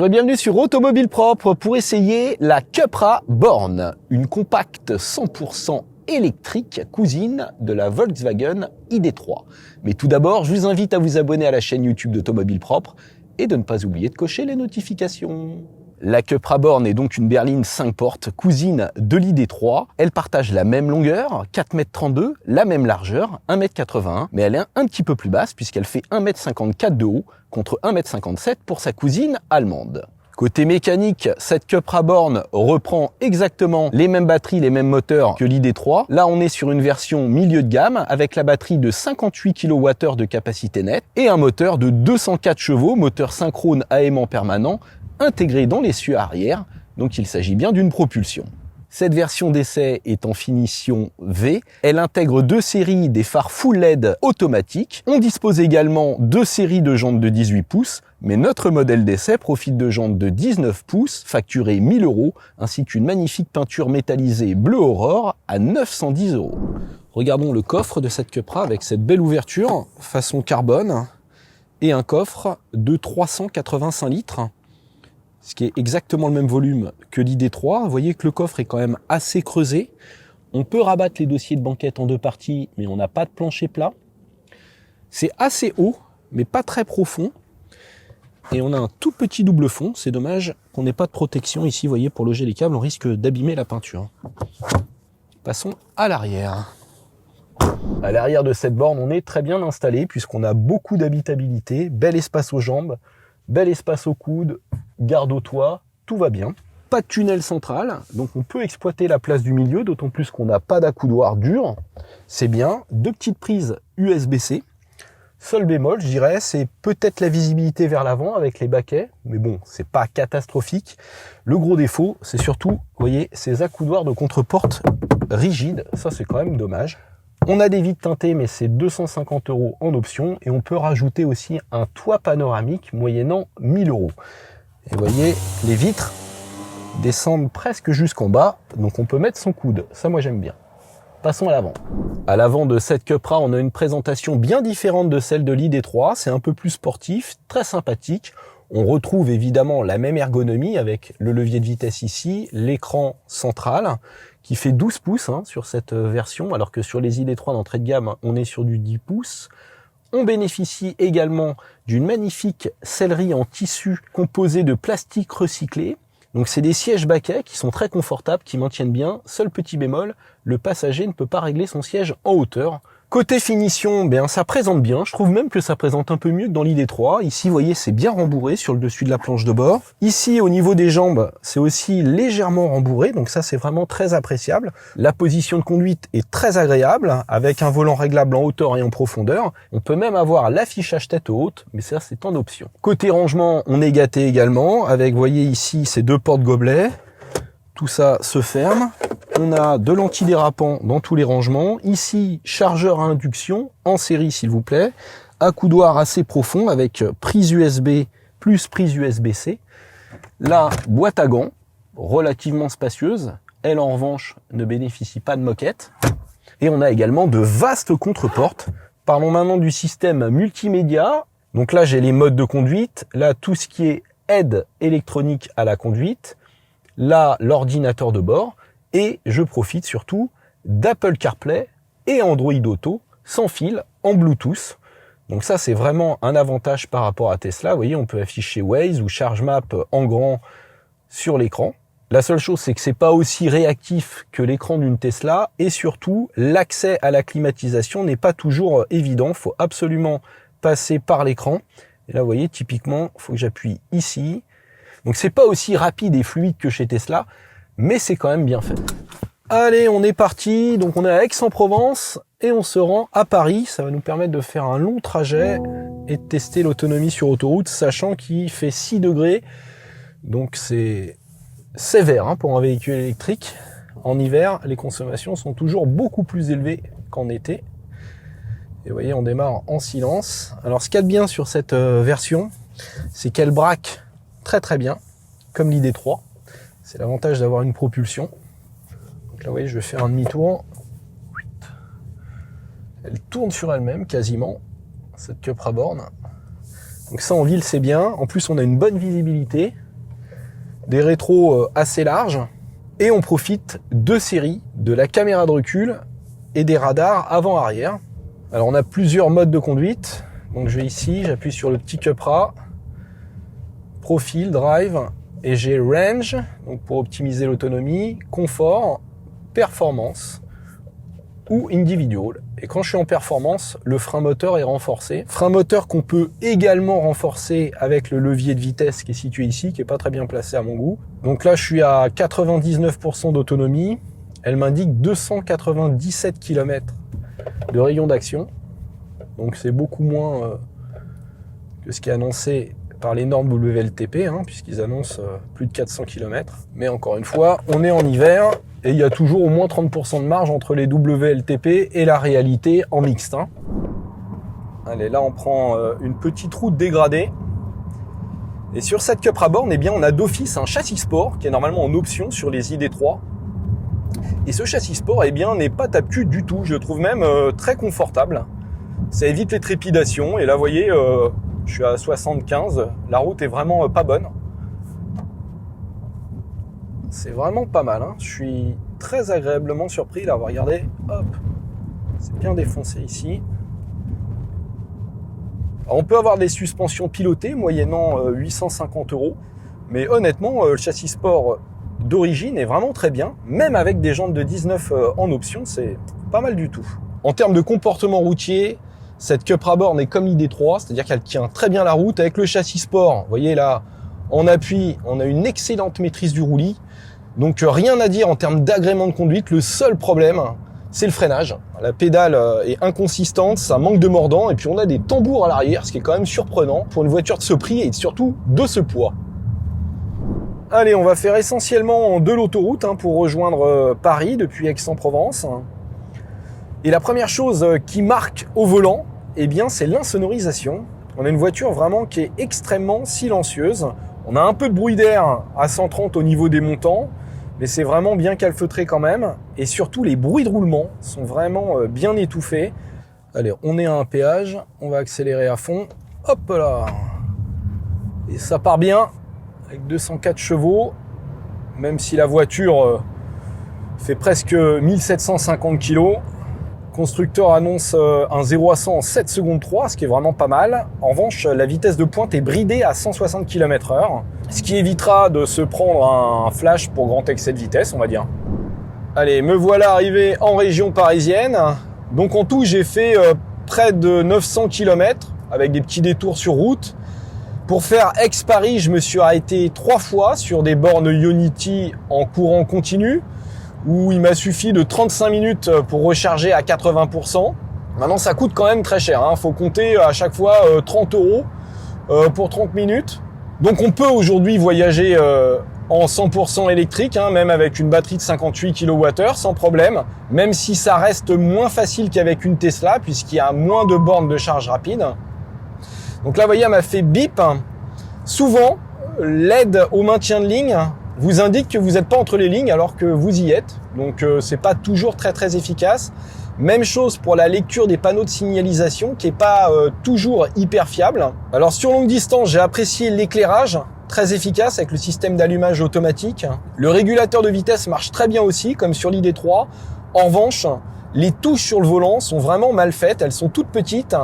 Bonjour et bienvenue sur Automobile Propre pour essayer la Cupra Born, une compacte 100% électrique cousine de la Volkswagen ID.3. Mais tout d'abord, je vous invite à vous abonner à la chaîne YouTube d'Automobile Propre et de ne pas oublier de cocher les notifications. La Cupra Born est donc une berline 5 portes, cousine de l'ID.3. Elle partage la même longueur, 4,32 m, la même largeur, 1,81 m, mais elle est un petit peu plus basse puisqu'elle fait 1,54 m de haut contre 1,57 m pour sa cousine allemande. Côté mécanique, cette Cupra Born reprend exactement les mêmes batteries, les mêmes moteurs que l'ID.3. Là, on est sur une version milieu de gamme avec la batterie de 58 kWh de capacité nette et un moteur de 204 chevaux, moteur synchrone à aimant permanent, intégré dans l'essieu arrière, donc il s'agit bien d'une propulsion. Cette version d'essai est en finition V. Elle intègre deux séries des phares full LED automatiques. On dispose également deux séries de jantes de 18 pouces, mais notre modèle d'essai profite de jantes de 19 pouces, facturées 1 000 €, ainsi qu'une magnifique peinture métallisée bleu aurore à 910 €. Regardons le coffre de cette Cupra avec cette belle ouverture façon carbone et un coffre de 385 litres. Ce qui est exactement le même volume que l'ID.3. Vous voyez que le coffre est quand même assez creusé. On peut rabattre les dossiers de banquette en deux parties, mais on n'a pas de plancher plat. C'est assez haut, mais pas très profond. Et on a un tout petit double fond. C'est dommage qu'on n'ait pas de protection ici. Vous voyez, pour loger les câbles, on risque d'abîmer la peinture. Passons à l'arrière. À l'arrière de cette borne, on est très bien installé puisqu'on a beaucoup d'habitabilité, bel espace aux jambes, bel espace aux coudes, garde au toit, tout va bien. Pas de tunnel central, donc on peut exploiter la place du milieu, d'autant plus qu'on n'a pas d'accoudoir dur. C'est bien. Deux petites prises USB-C. Seul bémol, je dirais, c'est peut-être la visibilité vers l'avant avec les baquets, mais bon, c'est pas catastrophique. Le gros défaut, c'est surtout, vous voyez, ces accoudoirs de contre-porte rigides. Ça, c'est quand même dommage. On a des vitres teintées, mais c'est 250 € en option, et on peut rajouter aussi un toit panoramique moyennant 1 000 €. Et vous voyez, les vitres descendent presque jusqu'en bas, donc on peut mettre son coude. Ça, moi, j'aime bien. Passons à l'avant. À l'avant de cette Cupra, on a une présentation bien différente de celle de l'ID.3. C'est un peu plus sportif, très sympathique. On retrouve évidemment la même ergonomie avec le levier de vitesse ici, l'écran central qui fait 12 pouces sur cette version, alors que sur les ID.3 d'entrée de gamme, on est sur du 10 pouces. On bénéficie également d'une magnifique sellerie en tissu composée de plastique recyclé. Donc c'est des sièges baquets qui sont très confortables, qui maintiennent bien. Seul petit bémol, le passager ne peut pas régler son siège en hauteur. Côté finition, bien ça présente bien. Je trouve même que ça présente un peu mieux que dans l'ID.3. Ici, vous voyez, c'est bien rembourré sur le dessus de la planche de bord. Ici, au niveau des jambes, c'est aussi légèrement rembourré. Donc ça, c'est vraiment très appréciable. La position de conduite est très agréable, avec un volant réglable en hauteur et en profondeur. On peut même avoir l'affichage tête haute, mais ça, c'est en option. Côté rangement, on est gâté également, avec, vous voyez ici, ces deux portes gobelets. Tout ça se ferme. On a de l'antidérapant dans tous les rangements. Ici, chargeur à induction, en série s'il vous plaît. Accoudoir assez profond avec prise USB plus prise USB-C. La boîte à gants, relativement spacieuse. Elle, en revanche, ne bénéficie pas de moquette. Et on a également de vastes contre-portes. Parlons maintenant du système multimédia. Donc là, j'ai les modes de conduite. Là, tout ce qui est aide électronique à la conduite. Là, l'ordinateur de bord. Et je profite surtout d'Apple CarPlay et Android Auto sans fil en Bluetooth. Donc ça, c'est vraiment un avantage par rapport à Tesla. Vous voyez, on peut afficher Waze ou ChargeMap en grand sur l'écran. La seule chose, c'est que c'est pas aussi réactif que l'écran d'une Tesla. Et surtout, l'accès à la climatisation n'est pas toujours évident. Il faut absolument passer par l'écran. Et là, vous voyez, typiquement, il faut que j'appuie ici. Donc c'est pas aussi rapide et fluide que chez Tesla, mais c'est quand même bien fait. Allez, on est parti. Donc on est à Aix-en-Provence et on se rend à Paris. Ça va nous permettre de faire un long trajet et de tester l'autonomie sur autoroute, sachant qu'il fait 6 degrés. Donc c'est sévère pour un véhicule électrique. En hiver, les consommations sont toujours beaucoup plus élevées qu'en été. Et vous voyez, on démarre en silence. Alors ce qu'il y a de bien sur cette version, c'est qu'elle braque très très bien, comme l'ID.3. C'est l'avantage d'avoir une propulsion. Donc là, vous voyez, je vais faire un demi-tour. Elle tourne sur elle-même quasiment, cette Cupra Born. Donc ça, en ville, c'est bien. En plus, on a une bonne visibilité. des rétros assez larges. Et on profite de série de la caméra de recul et des radars avant-arrière. Alors on a plusieurs modes de conduite. Donc je vais ici, j'appuie sur le petit Cupra, profil, drive, et j'ai range, donc pour optimiser l'autonomie, confort, performance ou individual. Et quand je suis en performance, le frein moteur est renforcé. Frein moteur qu'on peut également renforcer avec le levier de vitesse qui est situé ici, qui est pas très bien placé à mon goût. Donc là, je suis à 99% d'autonomie. Elle m'indique 297 km de rayon d'action. Donc c'est beaucoup moins que ce qui est annoncé par les normes WLTP, puisqu'ils annoncent plus de 400 km. Mais encore une fois, on est en hiver et il y a toujours au moins 30% de marge entre les WLTP et la réalité en mixte. Allez, là on prend une petite route dégradée. Et sur cette Cupra borne, eh bien, on a d'office un châssis sport qui est normalement en option sur les ID3. Et ce châssis sport, eh bien, n'est pas tape-cul du tout. Je le trouve même très confortable. Ça évite les trépidations. Et là, vous voyez, je suis à 75. La route est vraiment pas bonne. C'est vraiment pas mal. Je suis très agréablement surpris. Là, regardez, hop, c'est bien défoncé ici. Alors, on peut avoir des suspensions pilotées moyennant 850 €. Mais honnêtement, le châssis sport d'origine est vraiment très bien. Même avec des jantes de 19 en option, c'est pas mal du tout. En termes de comportement routier, cette Cupra borne est comme l'ID3, c'est-à-dire qu'elle tient très bien la route avec le châssis sport. Vous voyez là, en appui, on a une excellente maîtrise du roulis. Donc rien à dire en termes d'agrément de conduite. Le seul problème, c'est le freinage. La pédale est inconsistante, ça manque de mordant. Et puis on a des tambours à l'arrière, ce qui est quand même surprenant pour une voiture de ce prix et surtout de ce poids. Allez, on va faire essentiellement de l'autoroute pour rejoindre Paris depuis Aix-en-Provence. Et la première chose qui marque au volant, eh bien, c'est l'insonorisation. On a une voiture vraiment qui est extrêmement silencieuse. On a un peu de bruit d'air à 130 au niveau des montants, mais c'est vraiment bien calfeutré quand même. Et surtout, les bruits de roulement sont vraiment bien étouffés. Allez, on est à un péage, on va accélérer à fond. Hop là! Et ça part bien. Avec 204 chevaux, même si la voiture fait presque 1750 kg. Le constructeur annonce un 0 à 100 en 7 secondes 3, ce qui est vraiment pas mal. En revanche, la vitesse de pointe est bridée à 160 km/h, ce qui évitera de se prendre un flash pour grand excès de vitesse, on va dire. Allez, me voilà arrivé en région parisienne. Donc en tout, j'ai fait près de 900 km avec des petits détours sur route. Pour faire Aix-Paris, je me suis arrêté 3 fois sur des bornes Ionity en courant continu, où il m'a suffi de 35 minutes pour recharger à 80%. Maintenant, ça coûte quand même très cher. Faut compter à chaque fois 30 € pour 30 minutes. Donc on peut aujourd'hui voyager en 100% électrique, même avec une batterie de 58 kWh sans problème, même si ça reste moins facile qu'avec une Tesla, puisqu'il y a moins de bornes de charge rapide. Donc là, vous voyez, elle m'a fait bip. Souvent, l'aide au maintien de ligne vous indique que vous n'êtes pas entre les lignes alors que vous y êtes. Donc, c'est pas toujours très efficace. Même chose pour la lecture des panneaux de signalisation qui est pas toujours hyper fiable. Alors, sur longue distance, j'ai apprécié l'éclairage, très efficace avec le système d'allumage automatique. Le régulateur de vitesse marche très bien aussi, comme sur l'ID3. En revanche, les touches sur le volant sont vraiment mal faites. Elles sont toutes petites.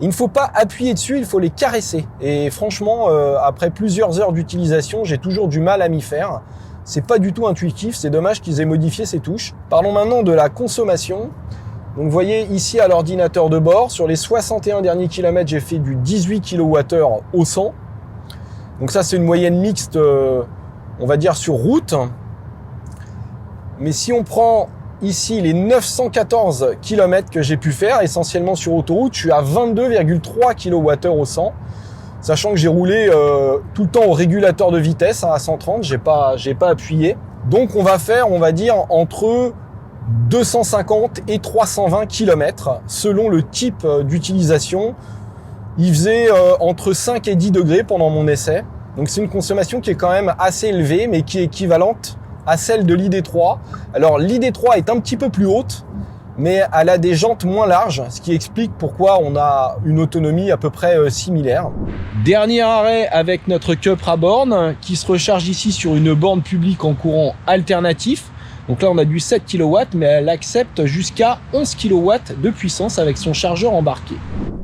Il ne faut pas appuyer dessus, il faut les caresser. Et franchement, après plusieurs heures d'utilisation, j'ai toujours du mal à m'y faire. C'est pas du tout intuitif, c'est dommage qu'ils aient modifié ces touches. Parlons maintenant de la consommation. Donc vous voyez ici à l'ordinateur de bord, sur les 61 derniers kilomètres, j'ai fait du 18 kWh au 100. Donc ça, c'est une moyenne mixte, on va dire, sur route. Mais si on prend ici, les 914 km que j'ai pu faire, essentiellement sur autoroute, je suis à 22,3 kWh au 100, sachant que j'ai roulé tout le temps au régulateur de vitesse à 130, j'ai pas appuyé. Donc on va faire, on va dire, entre 250 et 320 km selon le type d'utilisation. Il faisait entre 5 et 10 degrés pendant mon essai. Donc c'est une consommation qui est quand même assez élevée, mais qui est équivalente à celle de l'ID3. Alors l'ID3 est un petit peu plus haute, mais elle a des jantes moins larges, ce qui explique pourquoi on a une autonomie à peu près similaire. Dernier arrêt avec notre Cupra borne qui se recharge ici sur une borne publique en courant alternatif. Donc là on a du 7 kW, mais elle accepte jusqu'à 11 kW de puissance avec son chargeur embarqué.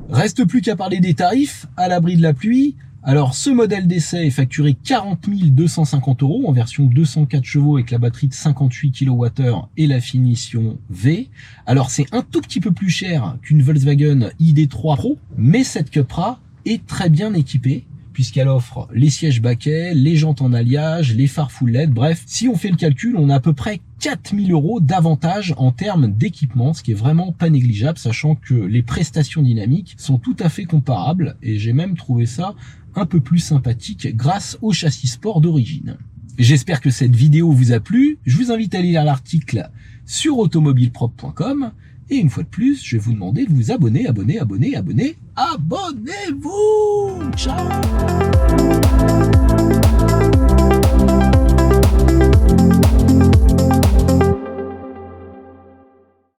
Reste plus qu'à parler des tarifs, à l'abri de la pluie. Alors ce modèle d'essai est facturé 40 250 € en version 204 chevaux avec la batterie de 58 kWh et la finition V. Alors c'est un tout petit peu plus cher qu'une Volkswagen ID3 Pro, mais cette Cupra est très bien équipée puisqu'elle offre les sièges baquets, les jantes en alliage, les phares full LED, bref, si on fait le calcul, on a à peu près 4000 € d'avantage en termes d'équipement, ce qui est vraiment pas négligeable, sachant que les prestations dynamiques sont tout à fait comparables, et j'ai même trouvé ça un peu plus sympathique grâce au châssis sport d'origine. J'espère que cette vidéo vous a plu, je vous invite à lire l'article sur automobileprop.com, et une fois de plus, je vais vous demander de vous abonner, abonnez-vous. Ciao!